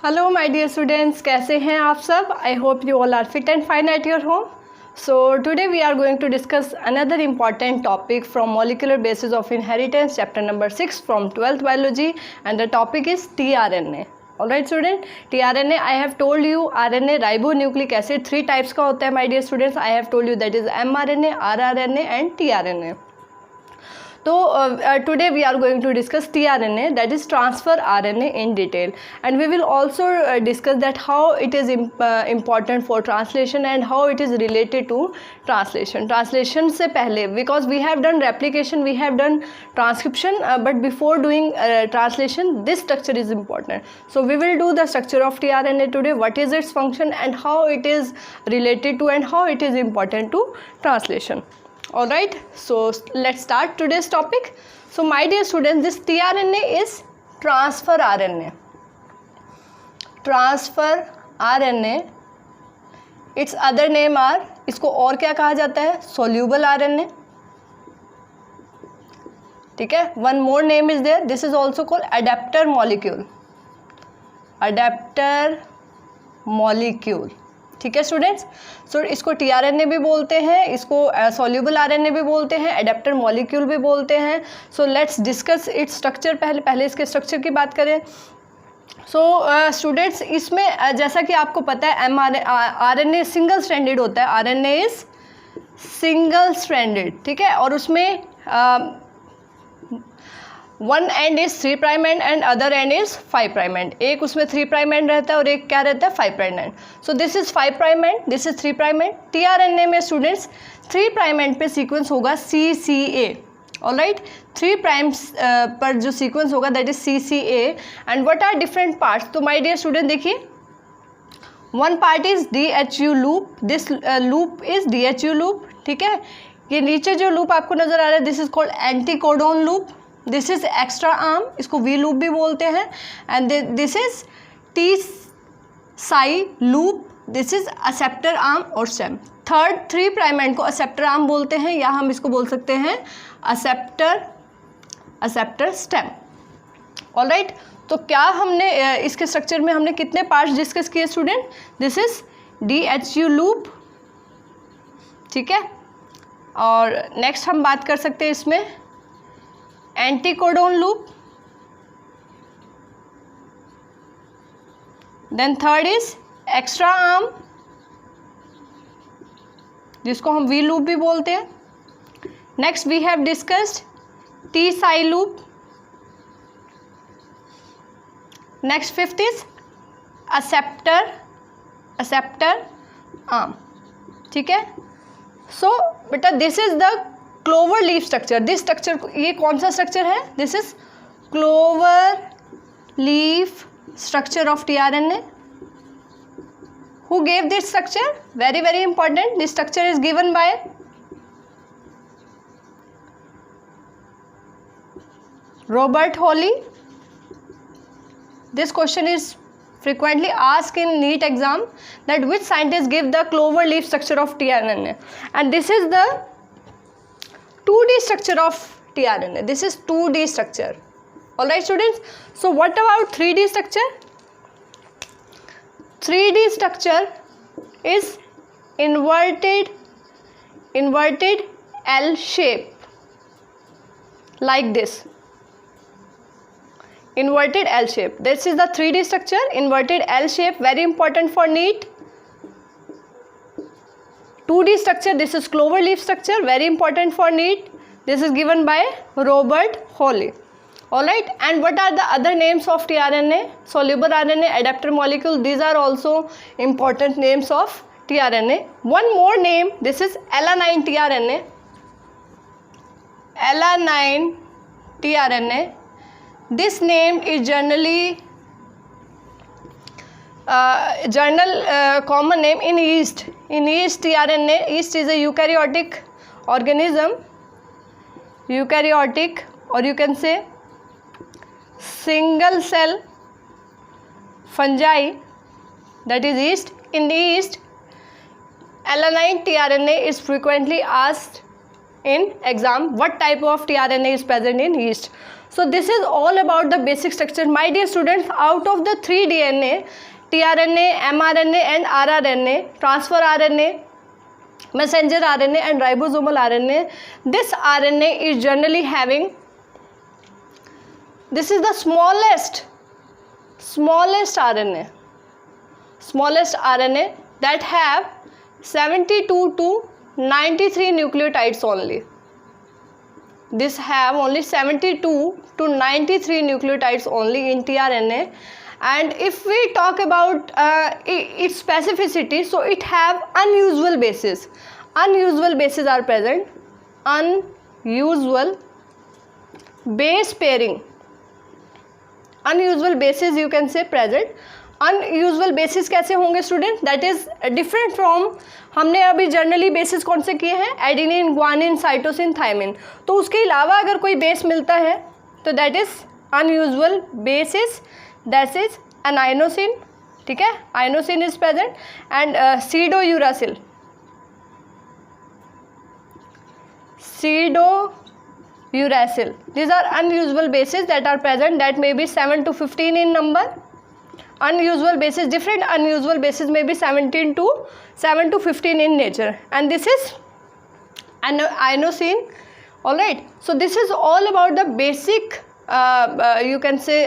Hello my dear students, कैसे हैं आप सब? I hope you all are fit and fine at your home. So today we are going to discuss another important topic from molecular basis of inheritance, chapter number 6 from 12th biology, and the topic is tRNA. Alright student, tRNA I have told you RNA ribonucleic acid 3 types का होता है my dear students. I have told you that is mRNA, rRNA and tRNA. So today we are going to discuss tRNA, that is transfer RNA in detail, and we will also discuss that how it is important for translation and how it is related to translation से पहले, because we have done replication, we have done transcription, but before doing translation this structure is important. So we will do the structure of tRNA today, what is its function and how it is related to and how it is important to translation. Alright, so let's start today's topic. So my dear students, this tRNA is transfer RNA. Transfer RNA, its other name are, इसको और क्या कहा जाता है? Soluble RNA. ठीक है, one more name is there. This is also called adapter molecule. Adapter molecule. ठीक है स्टूडेंट्स. सो इसको tRNA भी बोलते हैं, इसको soluble RNA भी बोलते हैं, एडेप्टर मॉलिक्यूल भी बोलते हैं. So let's discuss its structure. पहले इसके स्ट्रक्चर की बात करें. सो स्टूडेंट्स, इसमें जैसा कि आपको पता है RNA सिंगल स्ट्रैंडेड होता है. RNA इज सिंगल स्ट्रैंडेड, ठीक है, और उसमें one and is 3' and and other and is 5' and. एक उसमें 3' एंड रहता है और एक क्या रहता है? 5' end. So this is 5' end, this is 3' end. tRNA में स्टूडेंट्स 3' एंड पे सीक्वेंस होगा CCA. ऑलराइट, 3' पर जो सीक्वेंस होगा that is CCA. And what are different parts? तो माय डियर स्टूडेंट देखिए, one part is DHU loop. This loop is DHU loop. ठीक है, ये नीचे जो लूप आपको नजर आ रहा है this is called anticodon loop. This is extra arm, इसको V लूप भी बोलते हैं. And this is T psi loop. This is acceptor arm और स्टेम. थर्ड 3' एंड को असेप्टर आर्म बोलते हैं, या हम इसको बोल सकते हैं असेप्टर स्टेम. ऑलराइट, तो क्या हमने इसके स्ट्रक्चर में हमने कितने पार्ट्स डिस्कस किए student? This is DHU loop. ठीक है, और नेक्स्ट हम बात कर सकते हैं इसमें anticodon loop. Then third is extra arm, जिसको हम V लूप भी बोलते हैं. Next we have discussed T psi loop. Next fifth is acceptor arm. ठीक है, सो बेटा this is the clover leaf structure. This structure, ये कौन सा स्ट्रक्चर है? This is clover leaf structure of tRNA. Who gave this structure? Very very important. This structure is given by Robert Holly. This question is frequently asked in NEET exam, that which scientist gave the clover leaf structure of tRNA, and this is the 2D structure of tRNA. This is 2D structure. Alright students, so what about 3D structure? 3D structure is inverted L shape, like this. Inverted L shape. This is the 3D structure, inverted L shape, very important for NEET. 2D structure, this is clover leaf structure, very important for NEET. This is given by Robert Holly. Alright, and what are the other names of tRNA? Soluble RNA, adapter molecule, these are also important names of tRNA. One more name, this is alanine tRNA. Alanine tRNA. This name is generally common name in yeast. In yeast tRNA, yeast is a eukaryotic organism, eukaryotic, or you can say single cell fungi, that is yeast. In yeast, alanine tRNA is frequently asked in exam. What type of tRNA is present in yeast? So this is all about the basic structure. My dear students, out of the 3 DNA, tRNA, mRNA and rRNA, transfer RNA, messenger RNA and ribosomal RNA, this RNA is generally having, this is the smallest RNA that have 72 to 93 nucleotides only. This have only 72 to 93 nucleotides only in tRNA. And if we talk about its specificity, so it have unusual bases. Unusual bases are present. Unusual base pairing. Unusual bases you can say present. Unusual bases कैसे होंगे student? That is different from, हमने अभी generally bases कौन से किए हैं? Adenine, guanine, cytosine, thymine. तो उसके अलावा अगर कोई बेस मिलता है तो that is unusual bases. That is an inosine. ठीक है, inosine is present. And pseudouracil, pseudouracil, these are unusual bases that are present, that may be 7 to 15 in number. Unusual bases, different unusual bases may be 7 to 15 in nature, and this is an inosine. All right, so this is all about the basic you can say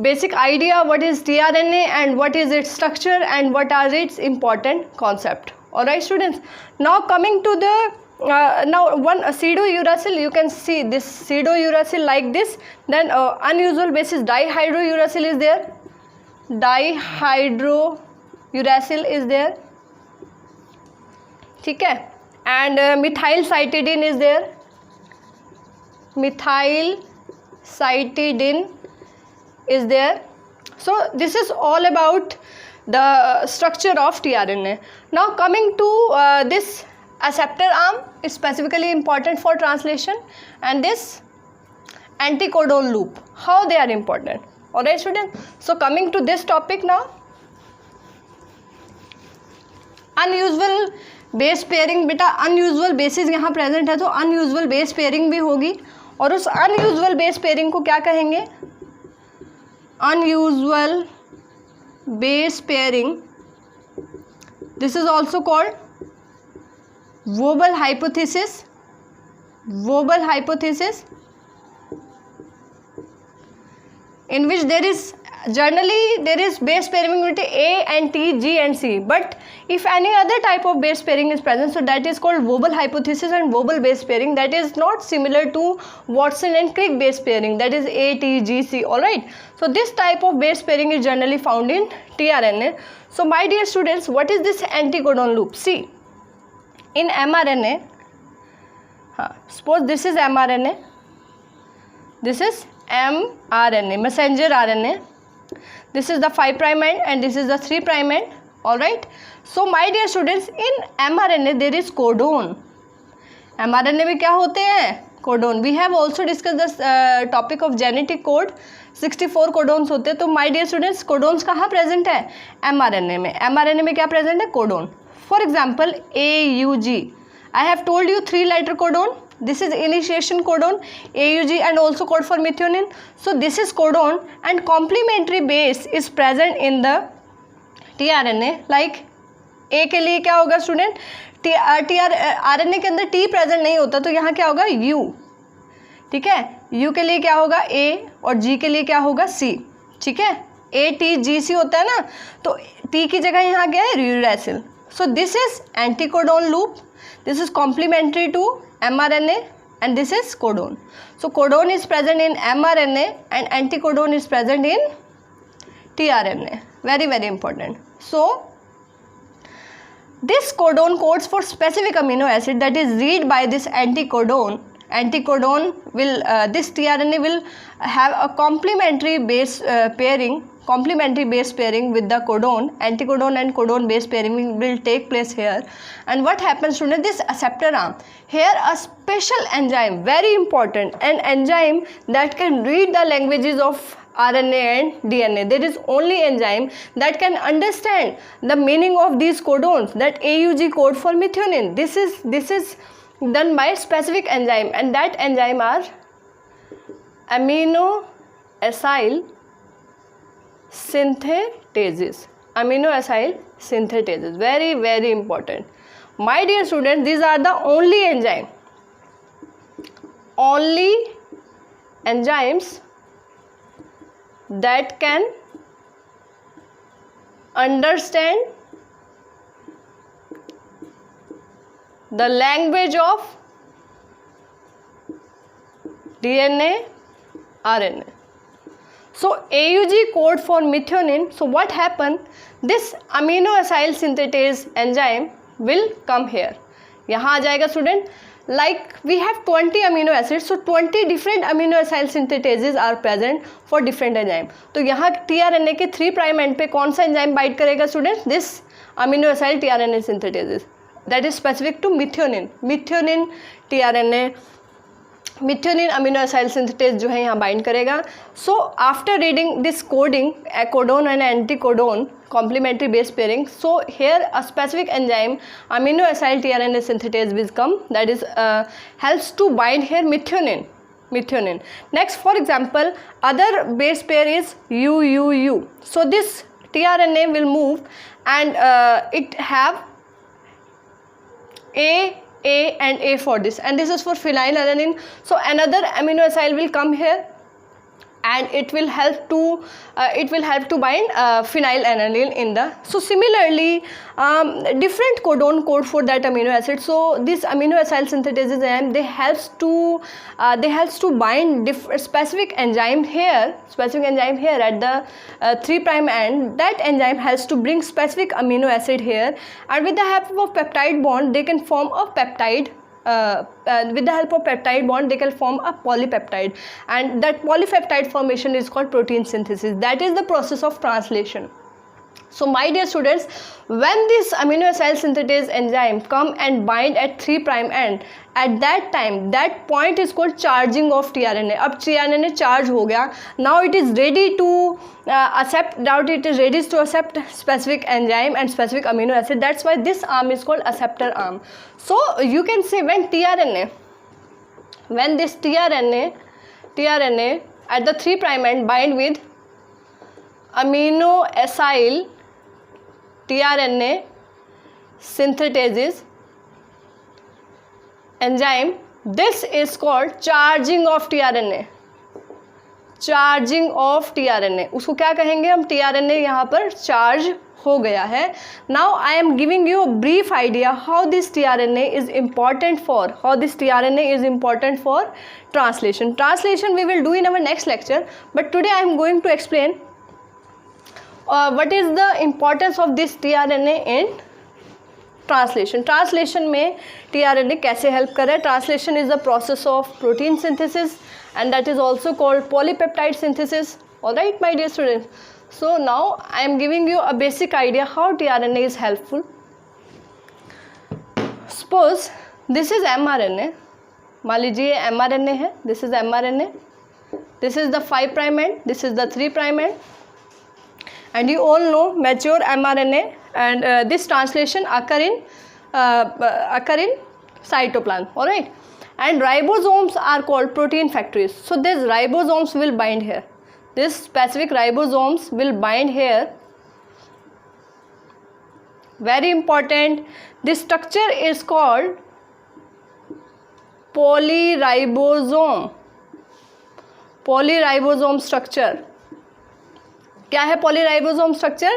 basic idea what is tRNA and what is its structure and what are its important concept. All right students, now coming to the now one pseudouracil, you can see this pseudouracil like this. Then unusual basis dihydrouracil is there. Dihydrouracil is there. ठीक है, and methylcytidine is there. Methylcytidine is there. So this is all about the structure of tRNA. Now coming to this acceptor arm is specifically important for translation, and this anticodon loop, how they are important. All right students, so coming to this topic now, unusual base pairing. बेटा unusual bases यहाँ present है तो unusual base pairing भी होगी, और उस unusual base pairing को क्या कहेंगे? Unusual base pairing, this is also called Vobel hypothesis. Vobel hypothesis, in which there is base pairing between A and T, G and C, but if any other type of base pairing is present, so that is called Vobel hypothesis and Vobel base pairing. That is not similar to Watson and Crick base pairing, that is A, T, G, C. All right, so this type of base pairing is generally found in tRNA. So my dear students, what is this anticodon loop? See, in mRNA, suppose this is mRNA, this is mRNA, messenger RNA, this is the 5' end and this is the 3' end. All right, so my dear students, in mRNA there is codon. mRNA में क्या होते हैं? Codon. We have also discuss the topic of genetic code. 64 codons होते हैं. तो my dear students, codons कहाँ present है? mRNA में. mRNA में क्या प्रेजेंट है? Codon. For example AUG, I have told you 3 letter codon. This is initiation codon, AUG, and also code for methionine. So this is codon, and complementary base is present in the tRNA. Like A के लिए क्या होगा student? RNA के अंदर T present नहीं होता, तो यहाँ क्या होगा? U. ठीक है, U के लिए क्या होगा? A, और G के लिए क्या होगा? C. ठीक है, ATGC होता है ना, तो T की जगह यहाँ क्या है? Uracil. So this is anticodon loop. This is complementary to mRNA, and this is codon. So codon is present in mRNA and anticodon is present in tRNA. Very, very important. So this codon codes for specific amino acid that is read by this anticodon. Anticodon will this tRNA will have a complementary base pairing. Complementary base pairing with the codon. Anticodon and codon base pairing will take place here. And what happens to this acceptor arm? Here a special enzyme, very important, an enzyme that can read the languages of RNA and DNA. There is only enzyme that can understand the meaning of these codons, that AUG code for methionine. This is done by specific enzyme, and that enzyme are amino acyl synthetases. Amino acyl synthetases, very very important. My dear students, these are the only enzymes that can understand the language of DNA, RNA. So AUG code for methionine. So what happened? This amino acyl synthetase enzyme will come here. यहाँ आ जाएगा student. Like we have 20 amino acids, so 20 different amino acyl synthetases are present for different enzyme. तो यहाँ tRNA के 3' end पे कौन सा enzyme bind करेगा student? This amino acyl tRNA synthetases, that is specific to methionine. Methionine tRNA, methionine amino acyl synthetase जो है यहाँ bind करेगा. So after reading this coding, codon and anticodon complementary base pairing, so here a specific enzyme amino acyl tRNA synthetase will come, that is helps to bind here methionine. Next, for example, other base pair is UUU. So this tRNA will move and it have A and A for this, and this is for phenylalanine. So another amino acyl will come here and it will help to bind phenylalanine in the. So similarly different codon code for that amino acid. So this amino acyl synthetase enzyme, they helps to bind specific enzyme here at the 3' end. That enzyme helps to bring specific amino acid here, and with the help of peptide bond they can form a peptide. With the help of peptide bond they can form a polypeptide, and that polypeptide formation is called protein synthesis. That is the process of translation. So my dear students, when this amino acyl synthetase enzyme come and bind at 3' end, at that time that point is called charging of tRNA. अब tRNA charge हो गया, now it is ready to accept specific enzyme and specific amino acid. That's why this arm is called acceptor arm. So you can say when this tRNA at the 3' end bind with amino acyl tRNA synthetases enzyme, this is called charging of tRNA. उसको क्या कहेंगे हम? tRNA यहाँ पर charge हो गया है. Now I am giving you a brief idea how this tRNA is important for translation. Translation we will do in our next lecture, but today I am going to explain what is the importance of this tRNA in translation. Translation में tRNA कैसे help कर रहा है? Translation is the process of protein synthesis and that is also called polypeptide synthesis. Alright my dear students, so now I am giving you a basic idea how tRNA is helpful. Suppose this is mRNA. मान लीजिए mRNA है, this is mRNA, this is the 5' end, this is the 3' end, and you all know mature mRNA, and this translation occur in cytoplasm. All right, and ribosomes are called protein factories. So these ribosomes will bind here. This specific ribosomes will bind here. Very important. This structure is called polyribosome. Polyribosome structure. क्या है polyribosome structure?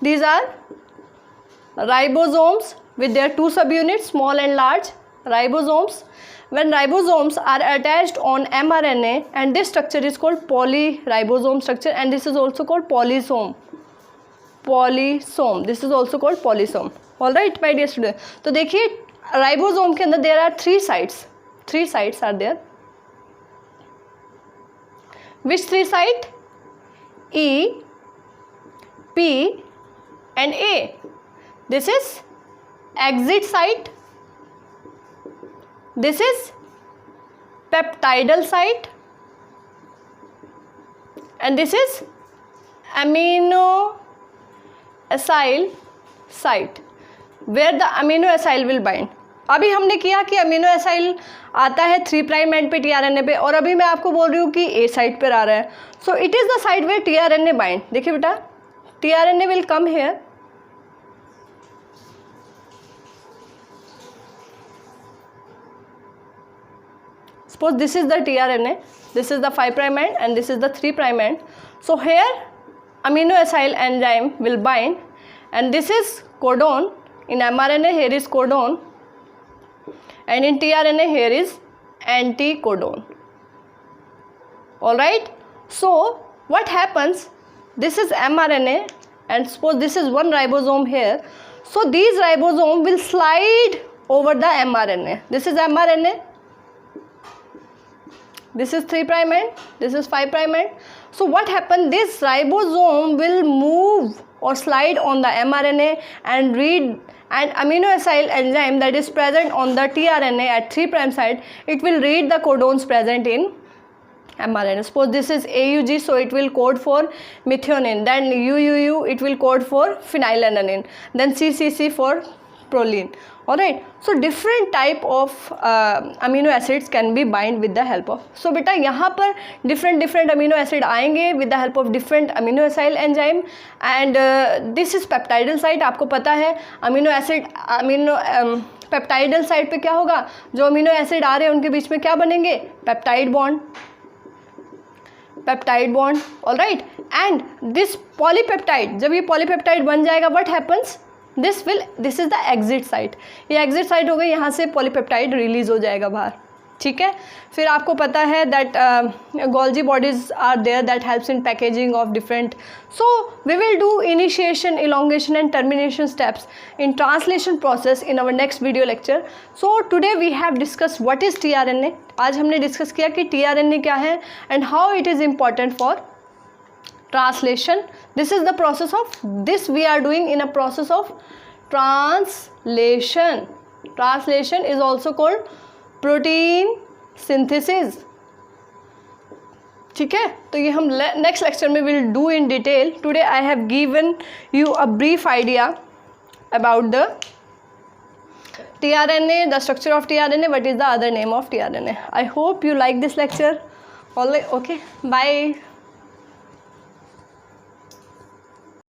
These are ribosomes with their 2 subunits, small and large ribosomes. When ribosomes are attached on mRNA, and this structure is called polyribosome structure, and this is also called polysome. This is also called polysome. All right, my dear students. तो देखिए ribosome के अंदर there are 3 sites. 3 sites are there. Which 3 sites? E, P and A. This is exit site, this is peptidal site, and this is amino acyl site, where the amino acyl will bind. अभी हमने किया कि amino aside आता है 3 prime and पे tRNA पे, और अभी मैं आपको बोल रही हूँ कि ए साइड पर आ रहा है. So it is the site where tRNA bind. देखिए बेटा, tRNA will come here, suppose this is the tRNA, this is the 5 prime end and this is the 3 prime end. So here amino acyl enzyme will bind, and this is codon. In mRNA here is codon, and in tRNA here is anticodon. Alright, so what happens, this is mRNA and suppose this is one ribosome here. So these ribosome will slide over the mRNA. This is mRNA, this is 3 prime end, this is 5 prime end. So what happened, this ribosome will move or slide on the mRNA and read, and amino acyl enzyme that is present on the tRNA at 3 prime side, it will read the codons present in mRNA. Suppose this is AUG, so it will code for methionine, then UUU it will code for phenylalanine, then CCC for proline. Alright, so different type of amino acids can be bind with the help of. So बेटा यहाँ पर different amino acid आएंगे with the help of different amino acyl enzyme, and this is peptidal site. आपको पता है amino acid peptidal site पे क्या होगा, जो amino acid आ रहे हैं उनके बीच में क्या बनेंगे, peptide bond. Alright, and this polypeptide, जब ये polypeptide बन जाएगा, what happens, this is the exit site. ये exit site हो गई, यहाँ से polypeptide रिलीज हो जाएगा बाहर. ठीक है, फिर आपको पता है that Golgi bodies are there that helps in packaging of different. So we will do initiation, elongation and termination steps in translation process in our next video lecture. So today we have discussed what is tRNA. आज हमने discuss किया कि tRNA क्या है and how it is important for translation. This is the process of, this we are doing in a process of translation. Translation is also called protein synthesis. ठीक है, तो ये हम next lecture में will do in detail. Today I have given you a brief idea about the tRNA, the structure of tRNA, what is the other name of tRNA. I hope you like this lecture. All right, okay, bye.